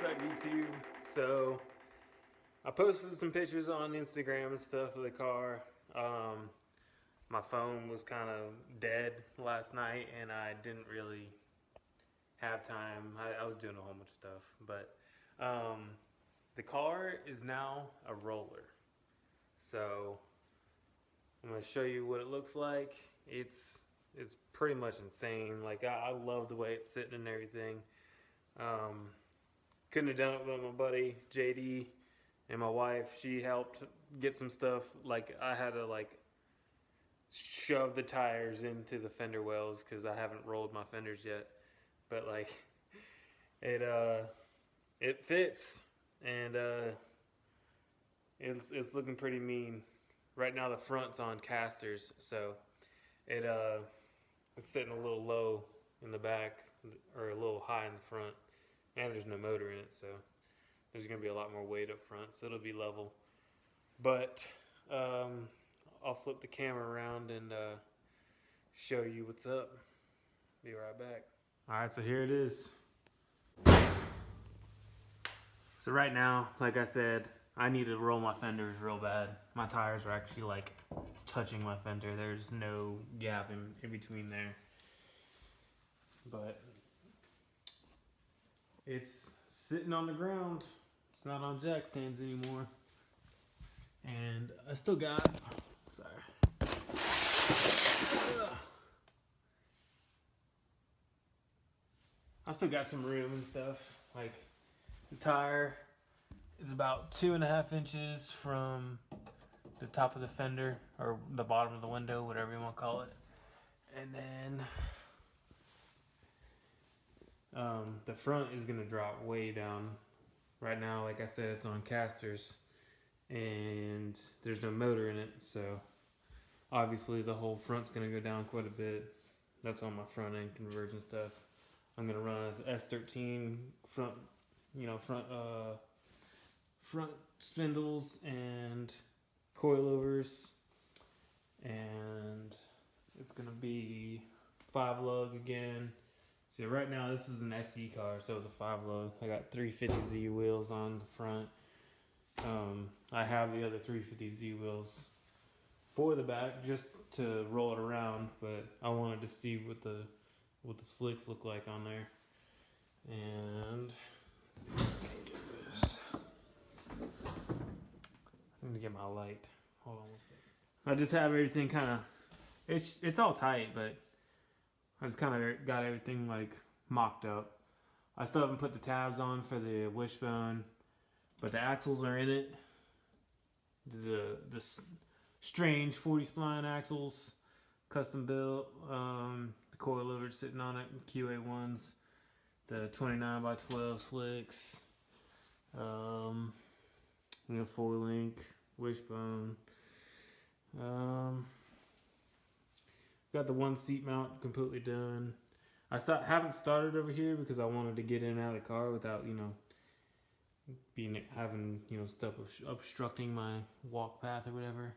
up, YouTube? So I posted some pictures on Instagram and stuff of the car. My phone was kind of dead last night and I didn't really have time. I was doing a whole bunch of stuff, but the car is now a roller. So I'm gonna show you what it looks like. It's pretty much insane. Like I love the way it's sitting and everything. Couldn't have done it with my buddy JD and my wife. She helped get some stuff. Like I had to shove the tires into the fender wells because I haven't rolled my fenders yet. But like it fits, and it's looking pretty mean. Right now the front's on casters, so it's sitting a little low in the back or a little high in the front, and there's no motor in it, so there's gonna be a lot more weight up front, so it'll be level. But I'll flip the camera around and show you what's up. Be right back. All right, so here it is. So right now, like I said, I need to roll my fenders real bad. My tires are actually like touching my fender. There's no gap in between there. But it's sitting on the ground. It's not on jack stands anymore. And I still got, I still got some room and stuff. Like the tire is about 2.5 inches from the top of the fender or the bottom of the window, whatever you want to call it. And then the front is going to drop way down. Right now, like I said, it's on casters and there's no motor in it, so obviously the whole front's going to go down quite a bit. That's on my front end conversion stuff. I'm going to run an S13 front, front spindles and coilovers, and it's gonna be 5-lug again. So right now this is an SE car, so it's a 5-lug. I got 350Z wheels on the front. I have the other 350Z wheels for the back just to roll it around, but I wanted to see what the slicks look like on there. And let's see if I can get this. I'm gonna get my light. Hold on one second. I just have everything kind of, it's all tight, but I just kind of got everything like mocked up. I still haven't put the tabs on for the wishbone, but the axles are in it. The strange 40 spline axles, custom built. The coilovers sitting on it, QA1s. The 29x12 slicks. 4-link wishbone. Got the one seat mount completely done. I haven't started over here because I wanted to get in and out of the car without having stuff obstructing my walk path or whatever.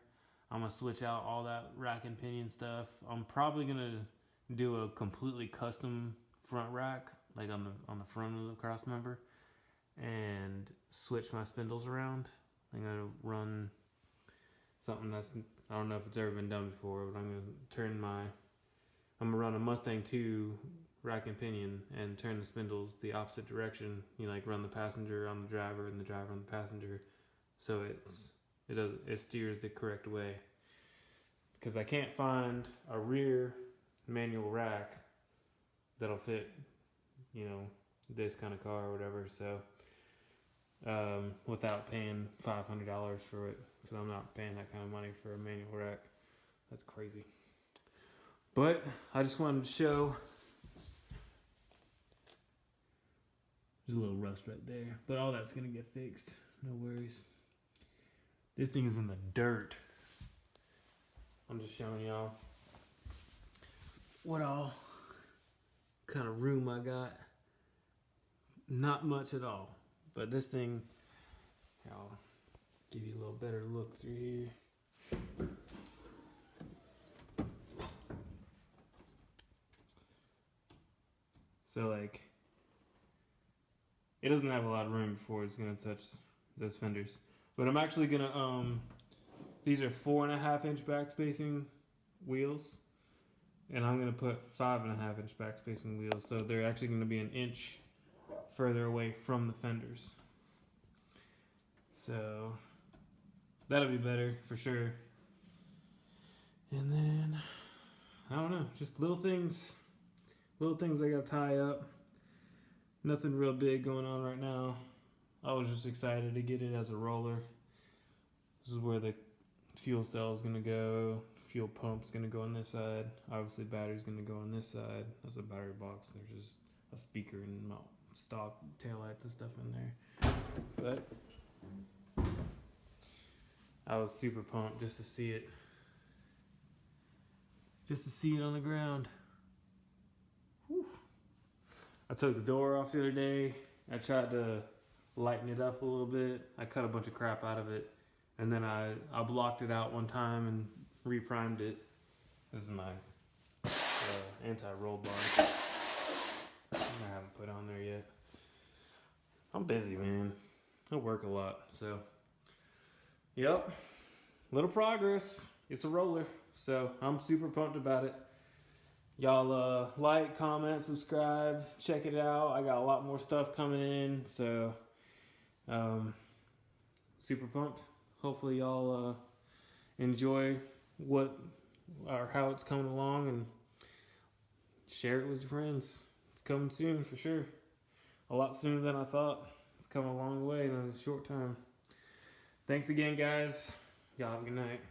I'm gonna switch out all that rack and pinion stuff. I'm probably gonna do a completely custom front rack, like on the front of the cross member, and switch my spindles around. I'm gonna run something I don't know if it's ever been done before, but I'm gonna run a Mustang 2 rack and pinion and turn the spindles the opposite direction. Run the passenger on the driver and the driver on the passenger, so it steers the correct way. Because I can't find a rear manual rack that'll fit, this kind of car or whatever. So without paying $500 for it, because I'm not paying that kind of money for a manual rack. That's crazy. But I just wanted to show. There's a little rust right there, but all that's gonna get fixed. No worries. This thing is in the dirt. I'm just showing y'all what all kind of room I got. Not much at all, but this thing, I'll give you a little better look through here. So it doesn't have a lot of room before it's gonna touch those fenders. But I'm actually gonna these are 4.5 inch back spacing wheels, and I'm gonna put 5.5 inch back spacing wheels, so they're actually gonna be an inch further away from the fenders. So that'll be better for sure. And then I don't know, just little things I gotta tie up. Nothing real big going on right now. I was just excited to get it as a roller. This is where the fuel cell is gonna go. Fuel pump's gonna go on this side. Obviously battery's gonna go on this side. That's a battery box. There's just a speaker and stock taillights and stuff in there. But I was super pumped just to see it. Just to see it on the ground. Whew. I took the door off the other day. I tried to lighten it up a little bit. I cut a bunch of crap out of it. And then I blocked it out one time and reprimed it. This is my anti-roll bar. I haven't put on there yet. I'm busy, man. I work a lot, so. Yep, little progress. It's a roller, so I'm super pumped about it. Y'all like, comment, subscribe, check it out. I got a lot more stuff coming in, so super pumped. Hopefully y'all enjoy what or how it's coming along, and share it with your friends. It's coming soon for sure. A lot sooner than I thought. It's coming a long way in a short time. Thanks again, guys. Y'all have a good night.